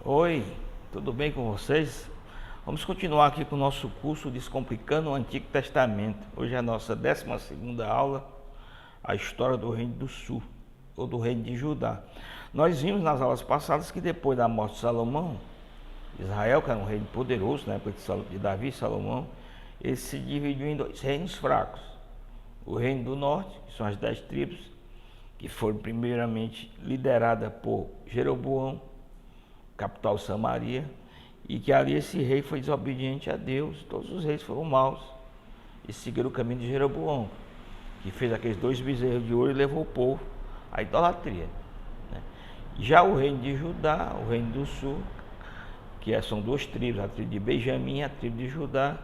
Oi, tudo bem com vocês? Vamos continuar aqui com o nosso curso Descomplicando o Antigo Testamento. Hoje é a nossa 12ª aula, a história do Reino do Sul, ou do Reino de Judá. Nós vimos nas aulas passadas que depois da morte de Salomão, Israel, que era um reino poderoso na época de Davi e Salomão, ele se dividiu em dois reinos fracos. O Reino do Norte, que são as 10 tribos, que foram primeiramente lideradas por Jeroboão, capital Samaria, e que ali esse rei foi desobediente a Deus. Todos os reis foram maus e seguiram o caminho de Jeroboão, que fez aqueles 2 bezerros de ouro e levou o povo à idolatria, né? Já o reino de Judá, o reino do sul, que são 2 tribos, a tribo de Benjamim e a tribo de Judá,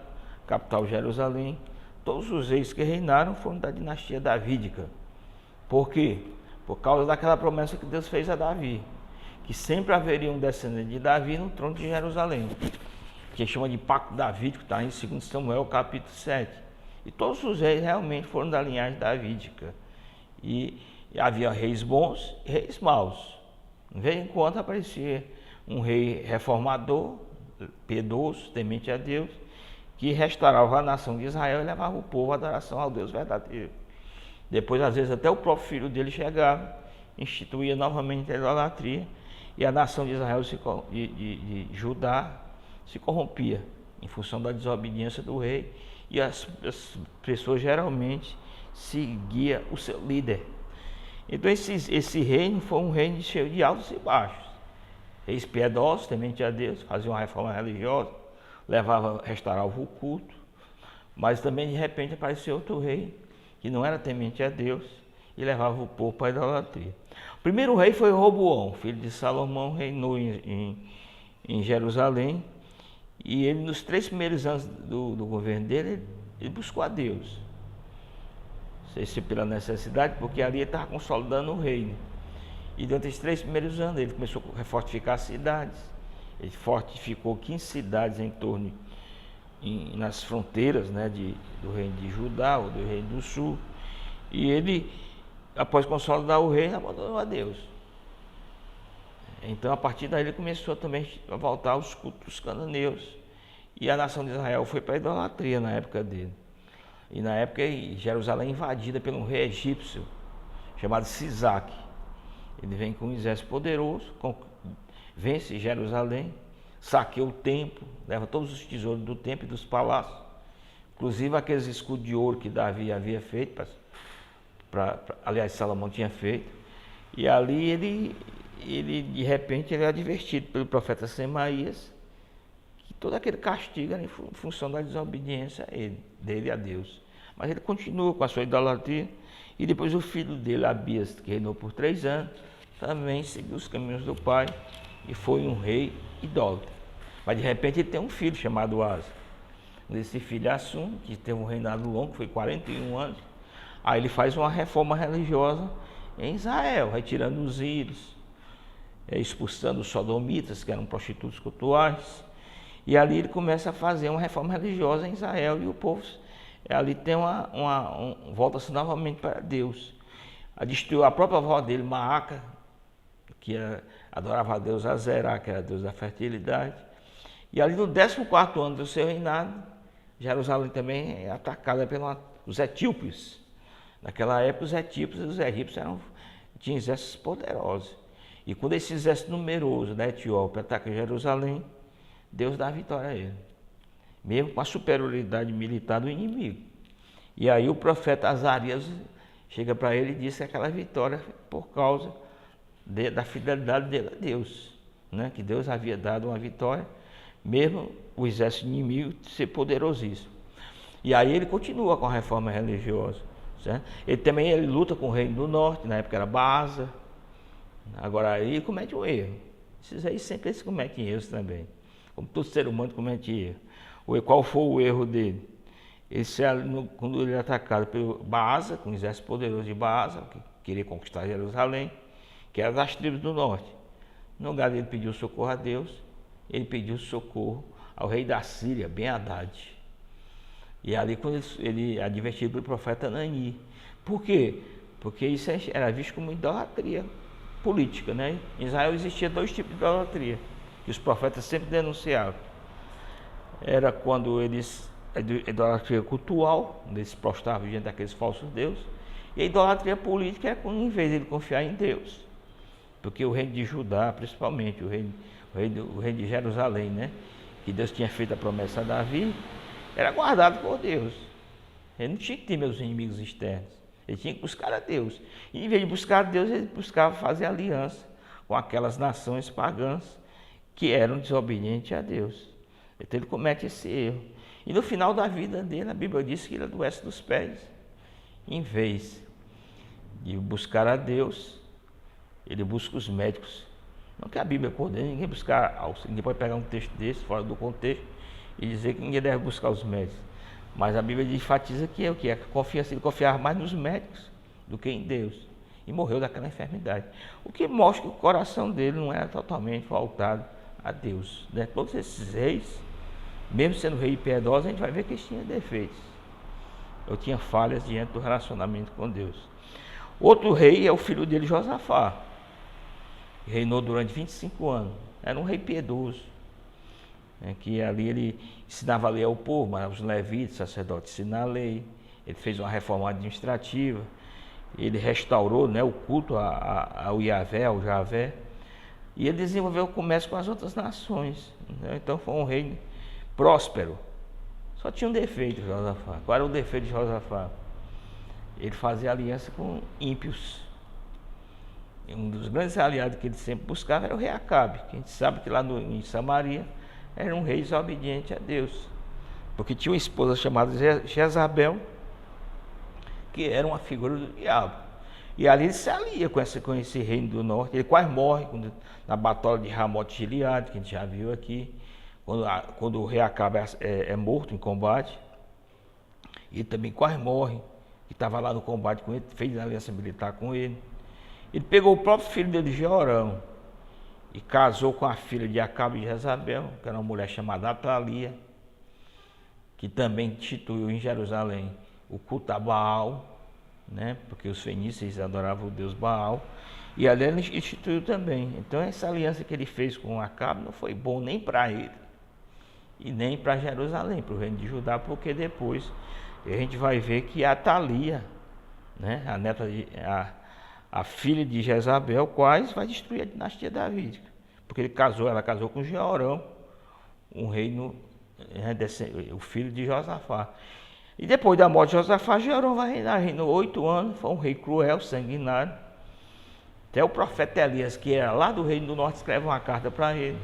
capital Jerusalém. Todos os reis que reinaram foram da dinastia davídica. Por quê? Por causa daquela promessa que Deus fez a Davi, que sempre haveria um descendente de Davi no trono de Jerusalém, que chama de Pacto Davídico, está em 2 Samuel capítulo 7. E todos os reis realmente foram da linhagem davídica. E havia reis bons e reis maus. De vez em quando aparecia um rei reformador, piedoso, temente a Deus, que restaurava a nação de Israel e levava o povo à adoração ao Deus verdadeiro. Depois, às vezes, até o próprio filho dele chegava, instituía novamente a idolatria, e a nação de Israel, de Judá, se corrompia em função da desobediência do rei, e as pessoas geralmente seguiam o seu líder. Então esse reino foi um reino cheio de altos e baixos. Reis piedosos, temente a Deus, faziam uma reforma religiosa, restauravam o culto, mas também de repente apareceu outro rei que não era temente a Deus e levava o povo para a idolatria. O primeiro rei foi Roboão, filho de Salomão, reinou em Jerusalém, e ele, nos 3 primeiros anos do governo dele, ele buscou a Deus. Não sei se pela necessidade, porque ali ele estava consolidando o reino. E durante os 3 primeiros anos ele começou a refortificar as cidades. Ele fortificou 15 cidades em torno, nas fronteiras, né, do reino de Judá, ou do reino do sul. E ele, após consolidar o reino, abandonou a Deus. Então, a partir daí, ele começou também a voltar aos cultos cananeus. E a nação de Israel foi para a idolatria na época dele. E na época, Jerusalém invadida por um rei egípcio, chamado Sisaque. Ele vem com um exército poderoso, vence Jerusalém, saqueia o templo, leva todos os tesouros do templo e dos palácios, inclusive aqueles escudos de ouro que Davi havia feito, aliás, Salomão tinha feito. E ali ele de repente ele é advertido pelo profeta Semaías que todo aquele castigo era em função da desobediência dele a Deus. Mas ele continua com a sua idolatria, e depois o filho dele, Abias, que reinou por 3 anos, também seguiu os caminhos do pai e foi um rei idólatra. Mas de repente ele tem um filho chamado Asa. Esse filho assume, que teve um reinado longo, que foi 41 anos. Aí ele faz uma reforma religiosa em Israel, retirando os ídolos, expulsando os sodomitas, que eram prostitutos cultuais. E ali ele começa a fazer uma reforma religiosa em Israel, e o povo ali tem volta-se novamente para Deus. Destruiu a própria avó dele, Maaca, que adorava a Deus Azerá, que era Deus da fertilidade. E ali no 14º ano do seu reinado, Jerusalém também é atacada pelos etíopes. Naquela época, os etíopes e os egípcios tinham exércitos poderosos. E quando esse exército numeroso da Etiópia ataca Jerusalém, Deus dá a vitória a ele, mesmo com a superioridade militar do inimigo. E aí o profeta Azarias chega para ele e diz que aquela vitória foi por causa da fidelidade dele a Deus, né? Que Deus havia dado uma vitória, mesmo o exército inimigo ser poderosíssimo. E aí ele continua com a reforma religiosa, certo? Ele luta com o reino do norte, na época era Baasa. Agora aí ele comete um erro. Esses aí sempre eles cometem erros também, como todo ser humano comete erro. Qual foi o erro dele? Quando ele é atacado pelo Baasa, com o exército poderoso de Baasa, que queria conquistar Jerusalém, que era das tribos do norte. No lugar dele pedir socorro a Deus, ele pediu socorro ao rei da Síria, Ben-Hadad. E ali quando ele é advertido pelo profeta Anani. Por quê? Porque isso era visto como idolatria política, né? Em Israel existia 2 tipos de idolatria. que os profetas sempre denunciavam. Era quando eles, a idolatria cultural, eles se prostravam diante daqueles falsos deuses, e a idolatria política é quando, em vez de ele confiar em Deus, porque o reino de Judá, principalmente, o reino de Jerusalém, né, que Deus tinha feito a promessa a Davi, era guardado por Deus. Ele não tinha que ter meus inimigos externos, ele tinha que buscar a Deus. E em vez de buscar a Deus, ele buscava fazer aliança com aquelas nações pagãs que eram desobedientes a Deus. Então ele comete esse erro. E no final da vida dele, a Bíblia diz que ele adoece dos pés. Em vez de buscar a Deus, ele busca os médicos. Não que a Bíblia condene ninguém buscar, ninguém pode pegar um texto desse fora do contexto e dizer que ninguém deve buscar os médicos. Mas a Bíblia enfatiza que é o que? A confiança, ele confiava mais nos médicos do que em Deus. E morreu daquela enfermidade. O que mostra que o coração dele não era totalmente voltado a Deus. Né? Todos esses reis, mesmo sendo rei piedoso, a gente vai ver que eles tinham defeitos. Eu tinha falhas diante do relacionamento com Deus. Outro rei é o filho dele, Josafá. Reinou durante 25 anos. Era um rei piedoso. Que ali ele ensinava a lei ao povo, mas os levitas, sacerdotes, ensinam a lei. Ele fez uma reforma administrativa. Ele restaurou, né, o culto ao Yahvé, ao Javé. E ele desenvolveu o comércio com as outras nações. Né? Então foi um rei próspero. Só tinha um defeito, Josafá. Qual era o defeito de Josafá? Ele fazia aliança com ímpios. E um dos grandes aliados que ele sempre buscava era o rei Acabe, que a gente sabe que lá em Samaria era um rei desobediente a Deus. Porque tinha uma esposa chamada Jezabel, que era uma figura do diabo. E ali ele se alia com esse reino do norte. Ele quase morre na batalha de Ramote Gileade, que a gente já viu aqui. Quando o rei Acabe é morto em combate, ele também quase morre, que estava lá no combate com ele, fez aliança militar com ele. Ele pegou o próprio filho dele, Jeorão, e casou com a filha de Acabe e Jezabel, que era uma mulher chamada Atalia, que também instituiu em Jerusalém o culto a Baal, né? Porque os fenícios adoravam o deus Baal, e ali ele instituiu também. Então essa aliança que ele fez com Acabe não foi bom nem para ele e nem para Jerusalém, para o reino de Judá, porque depois a gente vai ver que Atalia, né, a filha de Jezabel, quase vai destruir a dinastia davídica, porque ela casou com Jeorão, um reino, o filho de Josafá. E depois da morte de Josafá, Jeorão vai reinou 8 anos, foi um rei cruel, sanguinário. Até o profeta Elias, que era lá do reino do norte, escreve uma carta para ele,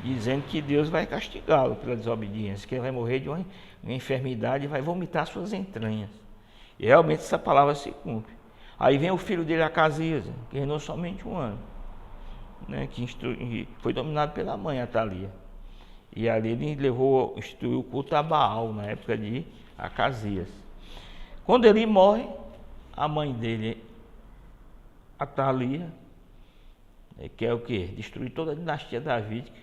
dizendo que Deus vai castigá-lo pela desobediência, que ele vai morrer de uma enfermidade e vai vomitar suas entranhas. E realmente essa palavra se cumpre. Aí vem o filho dele, Acasias, que reinou somente 1 ano, né, que foi dominado pela mãe, Atalia. E ali ele instituiu o culto a Baal, na época de Acasias. Quando ele morre, a mãe dele, Atalia, que é o quê? Destruir toda a dinastia davídica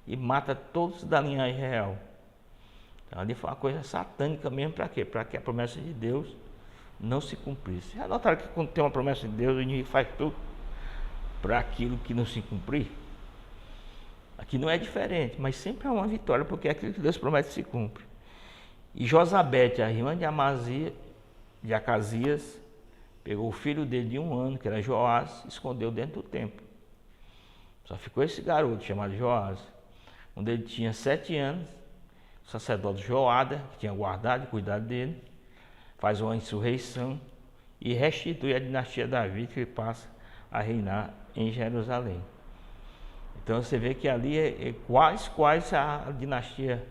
e mata todos da linhagem real. Então ali foi uma coisa satânica mesmo, para quê? Para que a promessa de Deus não se cumprisse. Já notaram que quando tem uma promessa de Deus, o inimigo faz tudo para aquilo que não se cumprir? Aqui não é diferente, mas sempre há uma vitória, porque aquilo que Deus promete se cumpre. E Josabete, a irmã de Acasias, pegou o filho dele de 1 ano, que era Joás, e escondeu dentro do templo. Só ficou esse garoto chamado Joás. Quando ele tinha 7 anos, o sacerdote Joada, que tinha guardado e cuidado dele, faz uma insurreição e restitui a dinastia davídica e passa a reinar em Jerusalém. Então você vê que ali quase a dinastia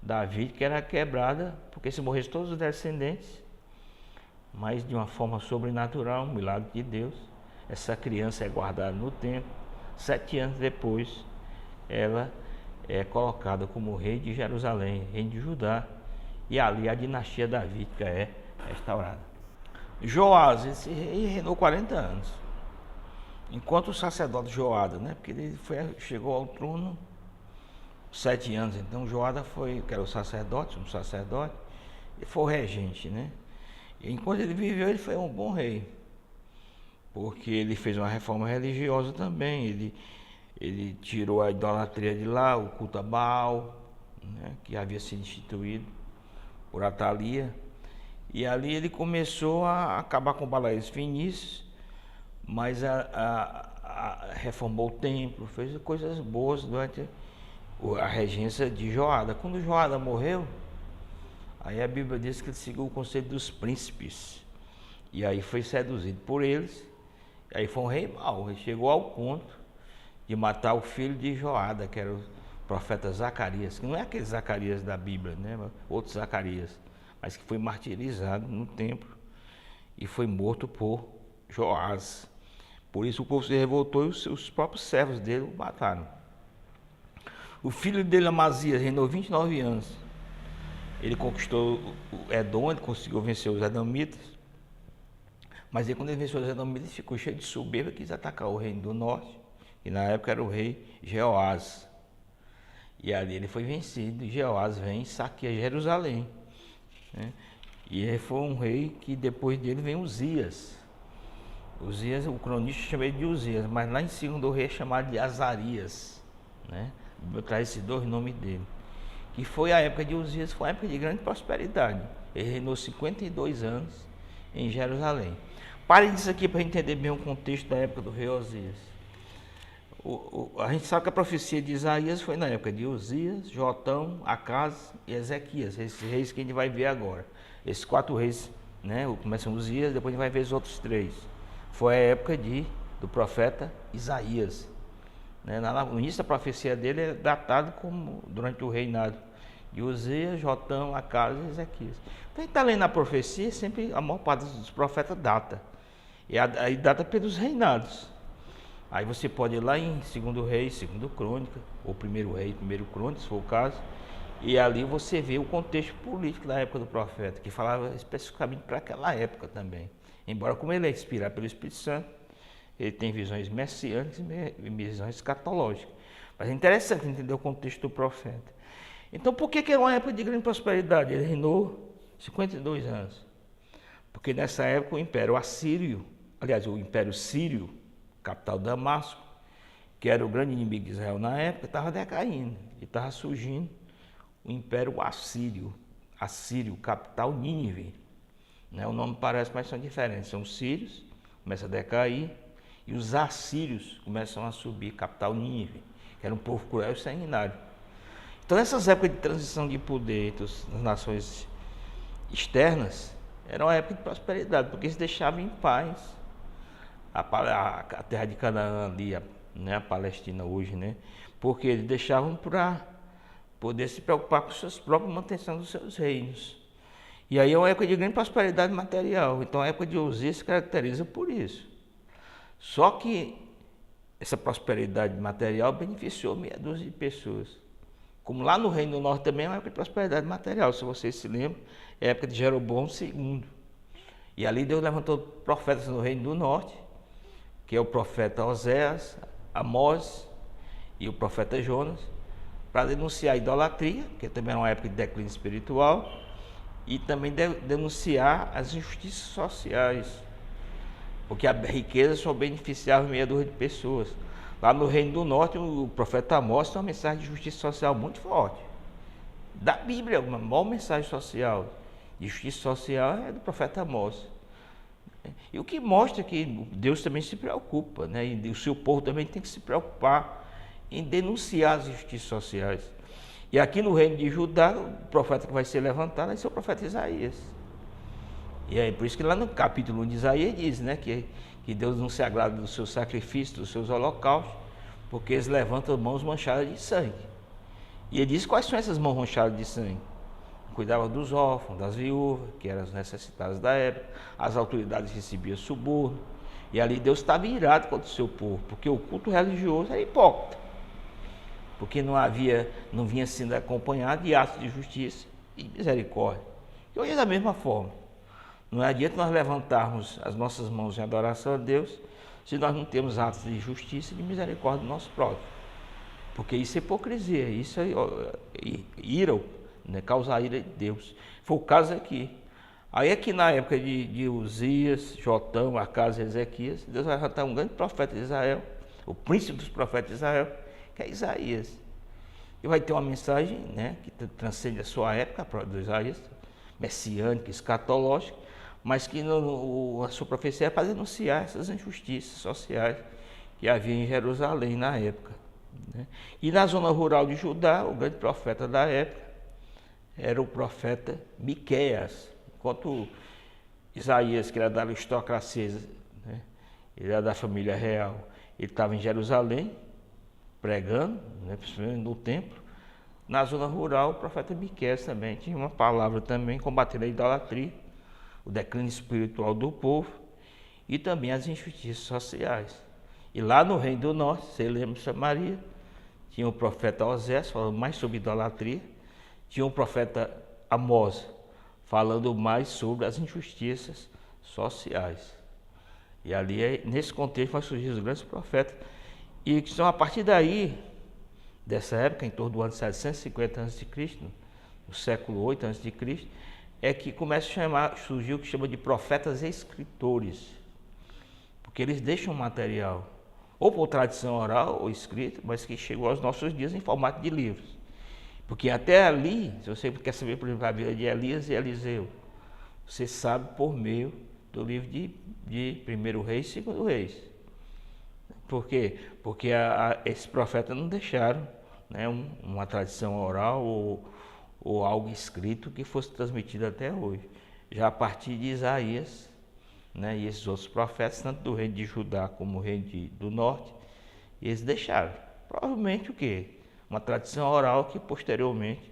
davídica era quebrada, porque se morressem todos os descendentes, mas de uma forma sobrenatural, um milagre de Deus, essa criança é guardada no templo. 7 anos depois, ela é colocada como rei de Jerusalém, rei de Judá, e ali a dinastia davídica é restaurada. Joás, esse rei reinou 40 anos, enquanto o sacerdote Joada, né, porque ele chegou ao trono 7 anos, então Joada que era o sacerdote, e foi o regente, né? E enquanto ele viveu, ele foi um bom rei, porque ele fez uma reforma religiosa também, Ele tirou a idolatria de lá, o culto a Baal, né, que havia sido instituído por Atalia. E ali ele começou a acabar com balaíos fenícios, mas reformou o templo, fez coisas boas durante a regência de Joada. Quando Joada morreu, aí a Bíblia diz que ele seguiu o conselho dos príncipes. E aí foi seduzido por eles. Aí foi um rei mau. Ele chegou ao ponto de matar o filho de Joada, que era o profeta Zacarias, que não é aquele Zacarias da Bíblia, né? Outro Zacarias, mas que foi martirizado no templo e foi morto por Joás. Por isso o povo se revoltou e os próprios servos dele o mataram. O filho dele, Amazias, reinou 29 anos. Ele conquistou o Edom, ele conseguiu vencer os edomitas. Mas aí, quando ele venceu os edomitas, ele ficou cheio de soberba e quis atacar o reino do norte, que na época era o rei Jeoás. E ali ele foi vencido, e Jeoás vem e saqueia Jerusalém, né? E ele foi um rei que depois dele vem Uzias. Uzias, o cronista chama ele de Uzias, mas lá em segundo rei é chamado de Azarias, né? Traz esses dois nomes dele. Que foi a época de Uzias, foi uma época de grande prosperidade. Ele reinou 52 anos em Jerusalém. Pare disso aqui para entender bem o contexto da época do rei Uzias. A gente sabe que a profecia de Isaías foi na época de Uzias, Jotão, Acaz e Ezequias, esses reis que a gente vai ver agora. Esses 4 reis, né? Começam Uzias, depois a gente vai ver os outros 3. Foi a época do profeta Isaías, né? No início da profecia dele é datado como durante o reinado de Uzias, Jotão, Acaz e Ezequias. Então a gente está lendo a profecia, sempre a maior parte dos profetas data. E aí data pelos reinados. Aí você pode ir lá em 2 Reis, 2 Crônica, ou 1 Rei, 1 Crônica, se for o caso, e ali você vê o contexto político da época do profeta, que falava especificamente para aquela época também. Embora, como ele é inspirado pelo Espírito Santo, ele tem visões messiânicas e visões escatológicas. Mas é interessante entender o contexto do profeta. Então, por que é uma época de grande prosperidade? Ele reinou 52 anos. Porque nessa época o Império Assírio, aliás, o Império Sírio, capital Damasco, que era o grande inimigo de Israel na época, estava decaindo e estava surgindo o Império Assírio, capital Nínive, né? O nome parece, mas são diferentes. São os sírios, começam a decair, e os assírios começam a subir, capital Nínive, que era um povo cruel e sanguinário. Então, nessas épocas de transição de poder entre as nações externas, era uma época de prosperidade, porque eles deixavam em paz a terra de Canaã ali, né, a Palestina hoje, né? Porque eles deixavam para poder se preocupar com suas próprias manutenção dos seus reinos. E aí é uma época de grande prosperidade material. Então a época de Uzias se caracteriza por isso. Só que essa prosperidade material beneficiou meia dúzia de pessoas. Como lá no Reino do Norte também é uma época de prosperidade material. Se vocês se lembram, é a época de Jeroboão II. E ali Deus levantou profetas no Reino do Norte, que é o profeta Oséias, Amós e o profeta Jonas, para denunciar a idolatria, que também é uma época de declínio espiritual, e também denunciar as injustiças sociais, porque a riqueza só beneficiava meia dúzia de pessoas. Lá no Reino do Norte, o profeta Amós tem uma mensagem de justiça social muito forte. Da Bíblia, uma maior mensagem social de justiça social é do profeta Amós. E o que mostra que Deus também se preocupa, né? E o seu povo também tem que se preocupar em denunciar as injustiças sociais. E aqui no reino de Judá, o profeta que vai ser levantado vai ser o profeta Isaías. E aí, por isso que lá no capítulo 1 de Isaías diz, né, que Deus não se agrada dos seus sacrifícios, dos seus holocaustos, porque eles levantam mãos manchadas de sangue. E ele diz quais são essas mãos manchadas de sangue. Cuidava dos órfãos, das viúvas, que eram as necessitadas da época, as autoridades recebiam suborno, e ali Deus estava irado contra o seu povo, porque o culto religioso era hipócrita, porque não vinha sendo acompanhado de atos de justiça e de misericórdia. E hoje é da mesma forma. Não adianta nós levantarmos as nossas mãos em adoração a Deus, se nós não temos atos de justiça e de misericórdia do nosso próprio, porque isso é hipocrisia, isso é ira, né, causa a ira de Deus. Foi o caso aqui. Aí aqui na época de Uzias, Jotão, Acaz e Ezequias, Deus vai levantar um grande profeta de Israel, o príncipe dos profetas de Israel, que é Isaías. E vai ter uma mensagem, né, que transcende a sua época, a do Isaías, messiânica, escatológica, mas que a sua profecia é para denunciar essas injustiças sociais que havia em Jerusalém na época, né? E na zona rural de Judá, o grande profeta da época era o profeta Miqueias, enquanto Isaías, que era da aristocracia, né, ele era da família real, ele estava em Jerusalém, pregando, né, principalmente no templo. Na zona rural, o profeta Miqueias também tinha uma palavra também, combatendo a idolatria, o declínio espiritual do povo e também as injustiças sociais. E lá no Reino do Norte, você lembra, Samaria, tinha o profeta Osés falando mais sobre idolatria, tinha o profeta Amós falando mais sobre as injustiças sociais. E ali, nesse contexto, vai surgir os grandes profetas, e que são a partir daí, dessa época, em torno do ano 750 a.C., no século 8 a.C., é que começa a surgir o que chama de profetas escritores, porque eles deixam material, ou por tradição oral ou escrita, mas que chegou aos nossos dias em formato de livros. Porque até ali, se você quer saber, por exemplo, a vida de Elias e Eliseu, você sabe por meio do livro de 1 Reis e 2 Reis. Por quê? Porque esses profetas não deixaram, né, uma tradição oral ou algo escrito que fosse transmitido até hoje. Já a partir de Isaías, né, e esses outros profetas, tanto do reino de Judá como do reino do norte, eles deixaram. Provavelmente o quê? Uma tradição oral que posteriormente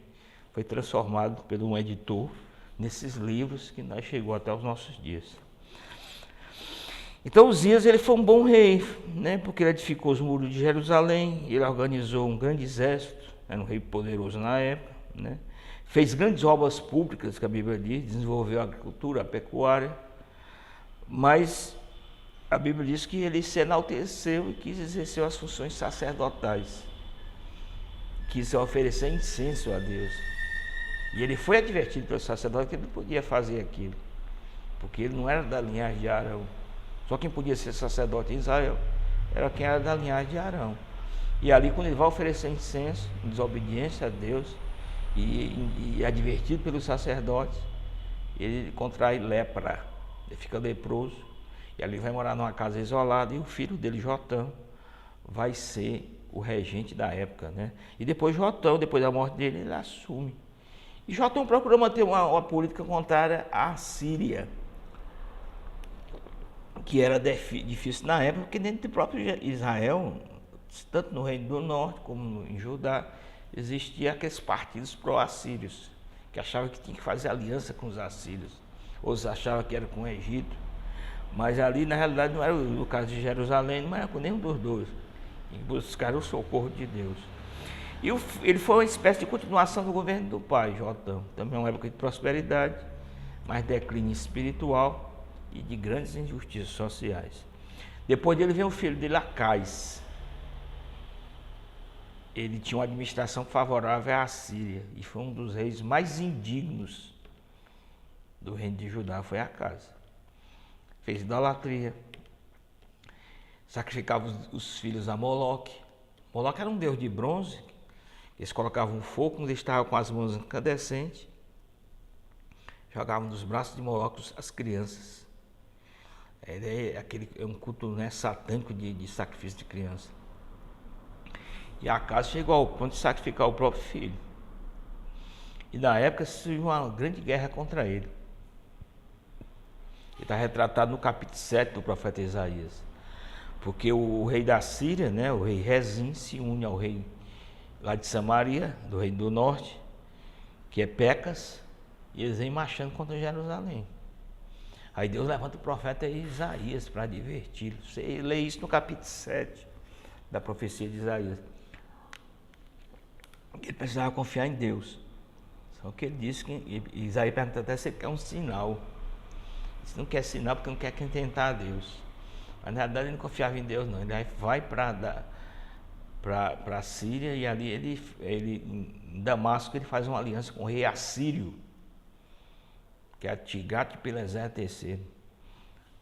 foi transformado por um editor nesses livros que nós chegou até os nossos dias. Então Uzias, ele foi um bom rei, né, porque ele edificou os muros de Jerusalém, ele organizou um grande exército, era um rei poderoso na época, né, fez grandes obras públicas, que a Bíblia diz, desenvolveu a agricultura, a pecuária, mas a Bíblia diz que ele se enalteceu e quis exercer as funções sacerdotais, quis oferecer incenso a Deus. E ele foi advertido pelo sacerdote que ele não podia fazer aquilo, porque ele não era da linhagem de Arão. Só quem podia ser sacerdote em Israel era quem era da linhagem de Arão. E ali, quando ele vai oferecer incenso, em desobediência a Deus, e advertido pelos sacerdotes, ele contrai lepra, ele fica leproso, e ali vai morar numa casa isolada, e o filho dele, Jotão, vai ser o regente da época, né? E depois Jotão, depois da morte dele, ele assume. E Jotão procurou manter uma política contrária à Síria, que era difícil na época, porque dentro do próprio Israel, tanto no Reino do Norte como em Judá, existia aqueles partidos pró-assírios, que achavam que tinha que fazer aliança com os assírios, outros achavam que era com o Egito, mas ali na realidade não era, no caso de Jerusalém, não era com nenhum dos dois, e buscaram o socorro de Deus. E ele foi uma espécie de continuação do governo do pai, Jotão, também uma época de prosperidade, mas declínio espiritual e de grandes injustiças sociais. Depois dele vem o filho dele, Acais. Ele tinha uma administração favorável à Síria e foi um dos reis mais indignos do reino de Judá, foi Acais. Fez idolatria, sacrificava os filhos a Moloque. Moloque era um deus de bronze, eles colocavam fogo quando eles estavam com as mãos incandescentes, jogavam nos braços de Moloque as crianças. É um culto, né, satânico de sacrifício de criança. E Acais chegou ao ponto de sacrificar o próprio filho. E na época surgiu uma grande guerra contra ele. Ele está retratado no capítulo 7 do profeta Isaías. Porque o rei da Síria, né, o rei Rezim, se une ao rei lá de Samaria, do reino do norte, que é Pecas, e eles vêm marchando contra Jerusalém. Aí Deus levanta o profeta Isaías para adverti-lo. Você lê isso no capítulo 7 da profecia de Isaías. Ele precisava confiar em Deus. Só que ele disse que Isaías pergunta até se ele quer um sinal. Se não quer sinal, porque não quer tentar a Deus. Mas na verdade ele não confiava em Deus, não. Ele vai para a Síria e ali em Damasco ele faz uma aliança com o rei assírio, que é Tiglat-Pileser III.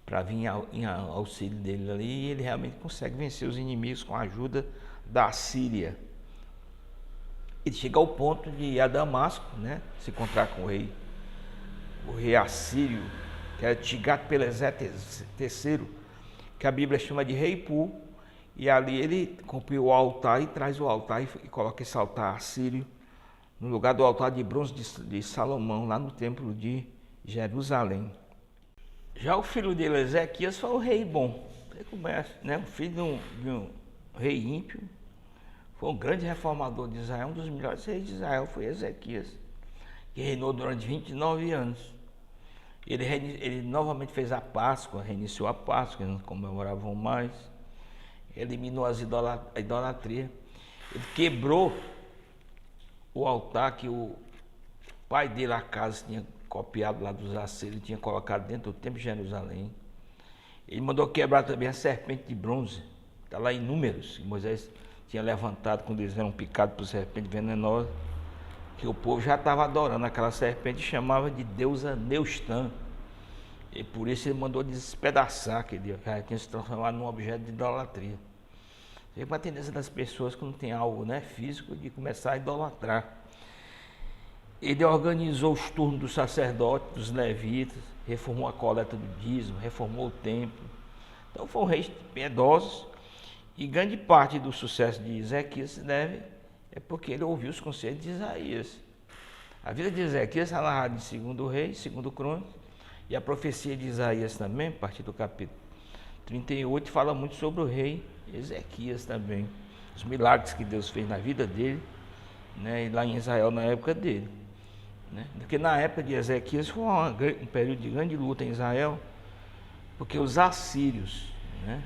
para vir em auxílio dele ali, e ele realmente consegue vencer os inimigos com a ajuda da Síria. Ele chega ao ponto de ir a Damasco, né, se encontrar com o rei assírio, que era Tiglat-Pileser III, que a Bíblia chama de rei Pu, e ali ele compra o altar e traz o altar e coloca esse altar assírio no lugar do altar de bronze de Salomão, lá no templo de Jerusalém. Já o filho dele, Ezequias, foi o rei bom. Você começa, né? O filho de um rei ímpio, foi um grande reformador de Israel, um dos melhores reis de Israel foi Ezequias, que reinou durante 29 anos. Ele novamente fez a Páscoa, reiniciou a Páscoa, eles não comemoravam mais, eliminou a idolatria, ele quebrou o altar que o pai dele, Acas, tinha copiado lá dos assírios, tinha colocado dentro do templo de Jerusalém. Ele mandou quebrar também a serpente de bronze, está lá em Números, que Moisés tinha levantado quando eles eram picados por serpente venenosa, que o povo já estava adorando aquela serpente e chamava de deusa Neustã. E por isso ele mandou despedaçar, que ele já tinha se transformado num objeto de idolatria. Tem uma tendência das pessoas, quando tem algo, né, físico, de começar a idolatrar. Ele organizou os turnos dos sacerdotes, dos levitas, reformou a coleta do dízimo, reformou o templo. Então foi um rei piedoso, e grande parte do sucesso de Ezequias se deve porque ele ouviu os conselhos de Isaías. A vida de Ezequias está narrada em 2 Reis, 2 Crônicas, e a profecia de Isaías também, a partir do capítulo 38, fala muito sobre o rei Ezequias também, os milagres que Deus fez na vida dele, né, e lá em Israel na época dele, né? Porque na época de Ezequias foi um período de grande luta em Israel, porque os assírios, né,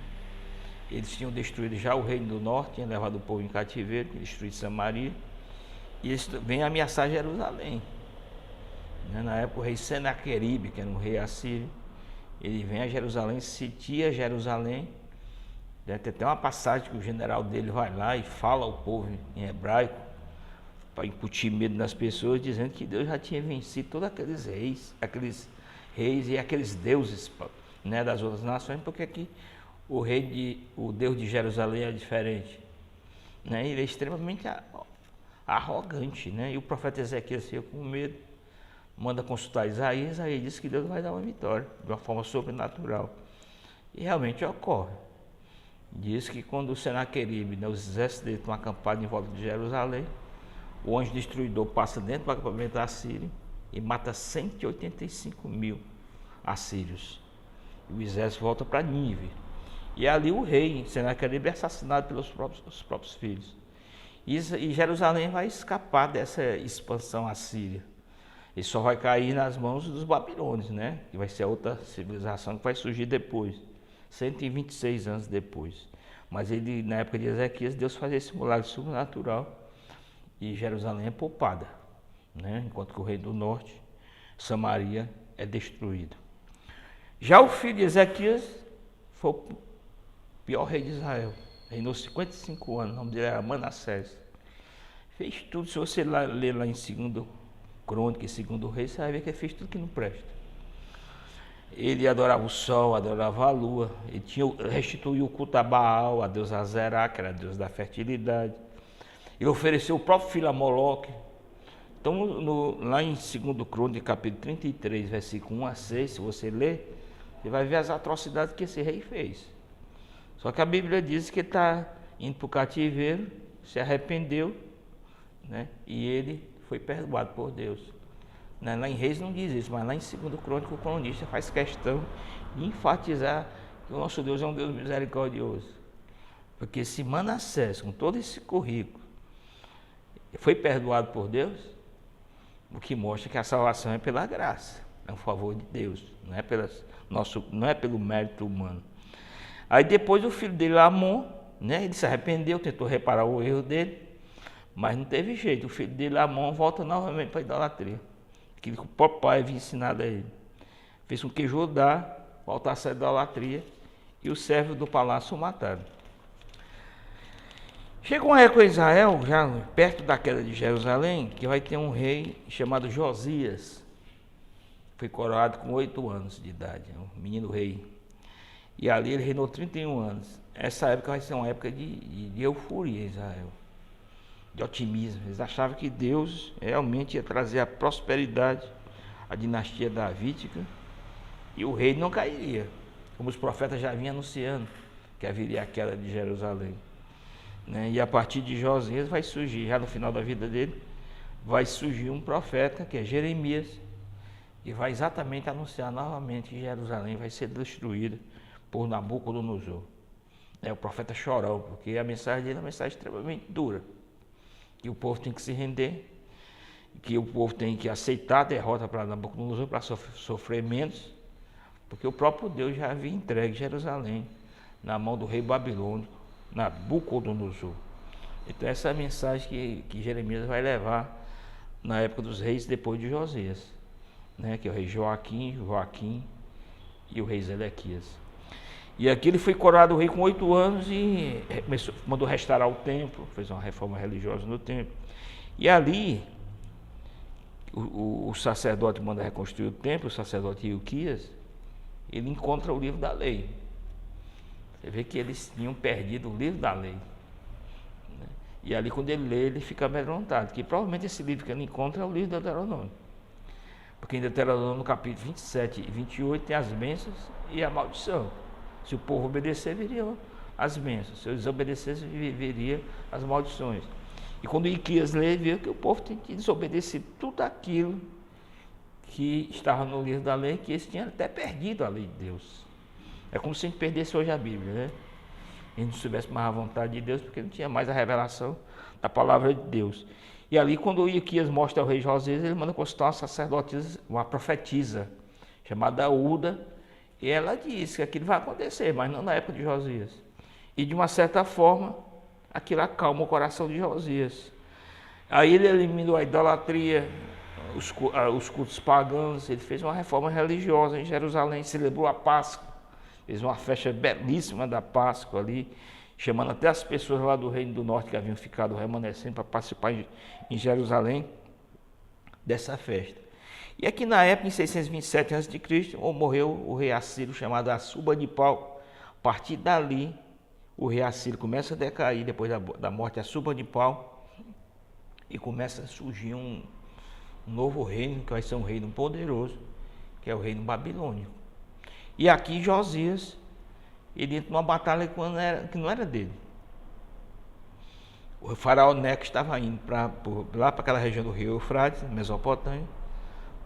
eles tinham destruído já o reino do norte, tinham levado o povo em cativeiro, destruído Samaria, e eles vêm ameaçar Jerusalém, né? Na época o rei Senaqueribe, que era um rei assírio, ele vem a Jerusalém, sitia Jerusalém. Tem até uma passagem que o general dele vai lá e fala ao povo em hebraico, para incutir medo nas pessoas, dizendo que Deus já tinha vencido todos aqueles reis e aqueles deuses, né, das outras nações, porque aqui o Deus de Jerusalém é diferente, né? Ele é extremamente arrogante, né? E o profeta Ezequias fica com medo, manda consultar Isaías, aí diz que Deus vai dar uma vitória de uma forma sobrenatural, e realmente ocorre. Diz que quando o Senaqueribe, né, os exércitos dele estão acampados em volta de Jerusalém, o anjo destruidor passa dentro do acampamento assírio e mata 185 mil assírios. E o exército volta para Nínive. E ali o rei Senaqueribe é assassinado pelos próprios filhos. E Jerusalém vai escapar dessa expansão assíria. Ele só vai cair nas mãos dos babilônios, né? Que vai ser a outra civilização que vai surgir depois, 126 anos depois. Mas ele, na época de Ezequias, Deus faz esse milagre sobrenatural e Jerusalém é poupada, né? Enquanto que o rei do norte, Samaria, é destruído. Já o filho de Ezequias foi o pior rei de Israel, reinou 55 anos, o nome dele era Manassés. Fez tudo, se você ler lá em 2 Crônica e 2 Reis, você vai ver que ele fez tudo que não presta. Ele adorava o sol, adorava a lua, ele restituiu o culto a Baal, a deusa Azerá, que era a deusa da fertilidade. Ele ofereceu o próprio filho a Moloque. Então, lá em 2 Crônica, capítulo 33, versículo 1 a 6, se você ler, você vai ver as atrocidades que esse rei fez. Só que a Bíblia diz que ele está indo para o cativeiro, se arrependeu, né? E ele foi perdoado por Deus. Lá em Reis não diz isso, mas lá em 2 Crônica o cronista faz questão de enfatizar que o nosso Deus é um Deus misericordioso. Porque se Manassés, com todo esse currículo, foi perdoado por Deus, o que mostra que a salvação é pela graça, é um favor de Deus, não é pelo mérito humano. Aí depois o filho dele, Amon, né, ele se arrependeu, tentou reparar o erro dele, mas não teve jeito. O filho dele, Amon, volta novamente para a idolatria, que o próprio pai havia ensinado a ele. Fez com que Judá voltasse à idolatria e os servos do palácio o mataram. Chegou uma época em Israel, já perto da queda de Jerusalém, que vai ter um rei chamado Josias. Foi coroado com 8 anos de idade, um menino rei. E ali ele reinou 31 anos. Essa época vai ser uma época de euforia em Israel, de otimismo. Eles achavam que Deus realmente ia trazer a prosperidade, a dinastia davídica, e o rei não cairia, como os profetas já vinham anunciando que haveria a queda de Jerusalém, né? E a partir de Josias vai surgir, já no final da vida dele, vai surgir um profeta, que é Jeremias, e vai exatamente anunciar novamente que Jerusalém vai ser destruída por Nabucodonosor. É o profeta chorão, porque a mensagem dele é uma mensagem extremamente dura, que o povo tem que se render, que o povo tem que aceitar a derrota para Nabucodonosor, para sofrer menos, porque o próprio Deus já havia entregue Jerusalém na mão do rei babilônico, Nabucodonosor. Então essa é a mensagem que Jeremias vai levar na época dos reis depois de Josias, né? Que é o rei Joaquim e o rei Zedequias. E aqui ele foi coroado rei com 8 anos e mandou restaurar o templo, fez uma reforma religiosa no templo. E ali o sacerdote manda reconstruir o templo, o sacerdote Ilquias, ele encontra o livro da lei. Você vê que eles tinham perdido o livro da lei, né? E ali quando ele lê, ele fica amedrontado, que provavelmente esse livro que ele encontra é o livro de Deuteronômio. Porque em Deuteronômio, no capítulo 27 e 28, tem as bênçãos e a maldição. Se o povo obedecer, viriam as bênçãos. Se eles desobedecessem, viriam as maldições. E quando Ilquias lê, viu que o povo tem que desobedecer tudo aquilo que estava no livro da lei, que eles tinham até perdido a lei de Deus. É como se a gente perdesse hoje a Bíblia, né? A gente não soubesse mais a vontade de Deus, porque não tinha mais a revelação da palavra de Deus. E ali, quando Ilquias mostra ao rei Josias, ele manda consultar uma sacerdotisa, uma profetisa, chamada Uda, e ela diz que aquilo vai acontecer, mas não na época de Josias. E de uma certa forma, aquilo acalma o coração de Josias. Aí ele eliminou a idolatria, os cultos pagãos, ele fez uma reforma religiosa em Jerusalém, celebrou a Páscoa, fez uma festa belíssima da Páscoa ali, chamando até as pessoas lá do Reino do Norte que haviam ficado remanescendo para participar em Jerusalém dessa festa. E aqui na época, em 627 a.C., morreu o rei assírio chamado Assurbanipal. A partir dali, o rei assírio começa a decair depois da morte de Assurbanipal e começa a surgir um novo reino, que vai ser um reino poderoso, que é o reino babilônico. E aqui Josias, ele entra numa batalha que não era dele. O faraó Neco estava indo lá para aquela região do rio Eufrates, Mesopotâmia,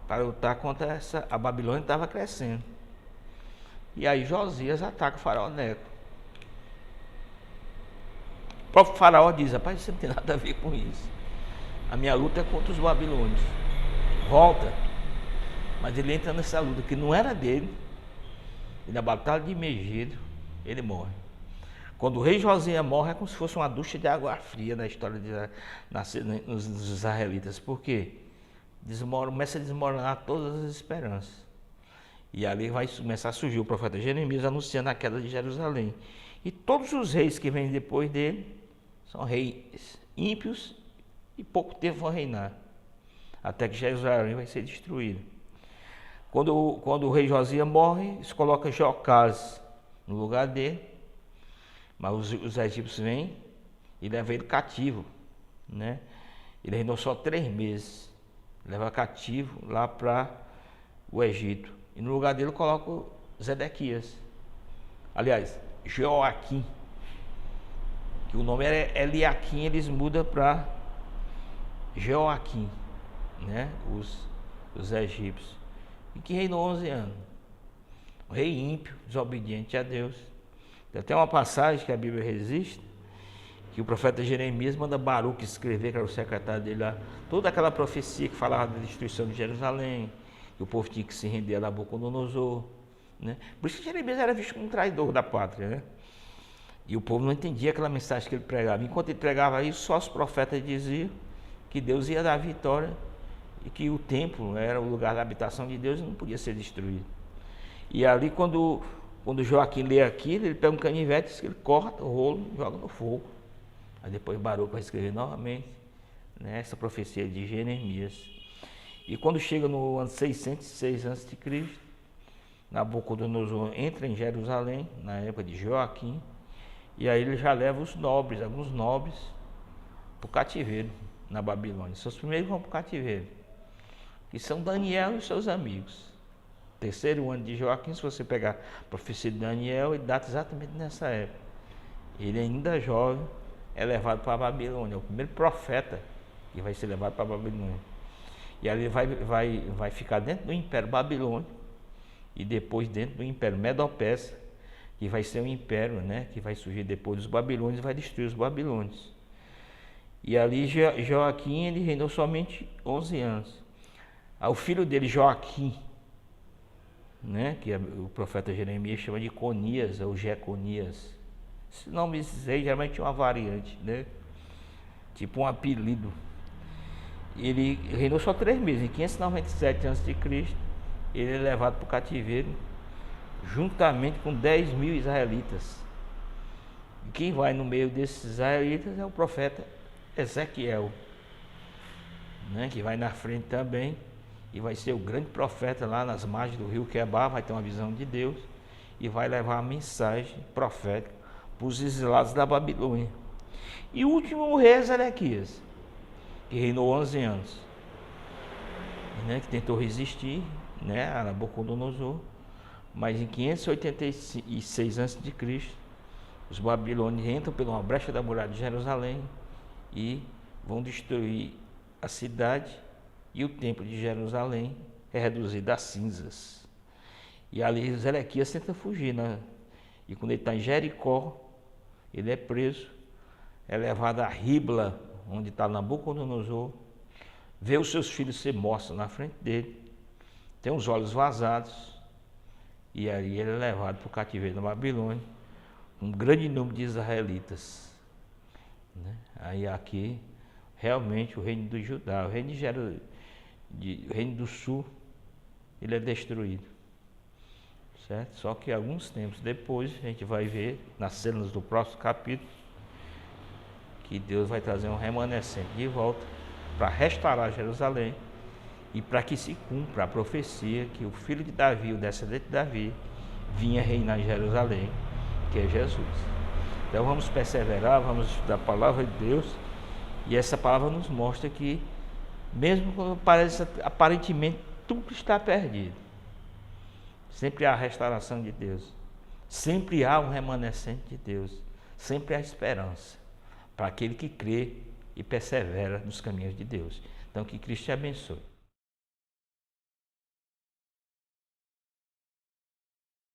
para lutar contra a Babilônia, que estava crescendo. E aí Josias ataca o faraó Neco. O próprio faraó diz: rapaz, isso não tem nada a ver com isso. A minha luta é contra os babilônios. Volta. Mas ele entra nessa luta que não era dele. E na batalha de Megido, ele morre. Quando o rei Josias morre, é como se fosse uma ducha de água fria na história dos israelitas. Por quê? Começa a desmoronar todas as esperanças. E ali vai começar a surgir o profeta Jeremias anunciando a queda de Jerusalém. E todos os reis que vêm depois dele são reis ímpios e pouco tempo vão reinar, até que Jerusalém vai ser destruída. Quando o rei Josias morre, se coloca Jocás no lugar dele, mas os egípcios vêm e levam ele cativo, né? Ele reinou só 3 meses, leva cativo lá para o Egito. E no lugar dele coloca Zedequias. Aliás, Joaquim, que o nome era Eliaquim, eles mudam para Joaquim, né? Os egípcios. E que reinou 11 anos. Um rei ímpio, desobediente a Deus. Tem até uma passagem que a Bíblia resiste, que o profeta Jeremias manda Baruque escrever, que era o secretário dele lá, toda aquela profecia que falava da destruição de Jerusalém, que o povo tinha que se render a Nabucodonosor, né? Por isso que Jeremias era visto como um traidor da pátria, né? E o povo não entendia aquela mensagem que ele pregava. Enquanto ele pregava isso, só os profetas diziam que Deus ia dar a vitória e que o templo era o lugar da habitação de Deus e não podia ser destruído. E ali, quando Joaquim lê aquilo, ele pega um canivete, ele corta o rolo e joga no fogo. Aí depois Baruque vai escrever novamente, né, essa profecia de Jeremias. E quando chega no ano 606 a.C., Nabucodonosor entra em Jerusalém, na época de Joaquim, e aí ele já leva os nobres, alguns nobres, para o cativeiro na Babilônia. Seus primeiros vão para o cativeiro, que são Daniel e seus amigos. Terceiro ano de Joaquim, se você pegar a profecia de Daniel, ele data exatamente nessa época. Ele ainda jovem é levado para a Babilônia, é o primeiro profeta que vai ser levado para a Babilônia. E ali vai ficar dentro do Império Babilônico e depois dentro do Império Medo-Persa, que vai ser um império, né, que vai surgir depois dos babilônios e vai destruir os babilônios. E ali Joaquim, ele reinou somente 11 anos. O filho dele, Joaquim, né, que o profeta Jeremias chama de Conias, ou Jeconias. Esse nome aí geralmente é uma variante, né, tipo um apelido. Ele reinou só 3 meses, em 597 a.C., ele é levado para o cativeiro, juntamente com 10.000 israelitas. E quem vai no meio desses israelitas é o profeta Ezequiel, né, que vai na frente também, e vai ser o grande profeta lá nas margens do rio Quebar, vai ter uma visão de Deus, e vai levar a mensagem profética para os exilados da Babilônia. E o último rei é Zedequias, que reinou 11 anos, né, que tentou resistir, né, a Nabucodonosor, mas em 586 a.C., os babilônios entram por uma brecha da muralha de Jerusalém e vão destruir a cidade, e o templo de Jerusalém é reduzido a cinzas. E ali Zedequias tenta fugir, né? E quando ele está em Jericó, ele é preso, é levado a Ribla, onde está Nabucodonosor, vê os seus filhos ser mortos na frente dele, tem os olhos vazados, e aí ele é levado para o cativeiro da Babilônia, um grande número de israelitas, né? Aí aqui, realmente, o reino do Judá, o reino do sul, ele é destruído, certo? Só que alguns tempos depois, a gente vai ver, nas cenas do próximo capítulo, que Deus vai trazer um remanescente de volta para restaurar Jerusalém e para que se cumpra a profecia que o filho de Davi, o descendente de Davi, vinha reinar em Jerusalém, que é Jesus. Então vamos perseverar, vamos estudar a palavra de Deus, e essa palavra nos mostra que mesmo quando parece aparentemente tudo está perdido, sempre há a restauração de Deus, sempre há um remanescente de Deus, sempre há esperança para aquele que crê e persevera nos caminhos de Deus. Então que Cristo te abençoe.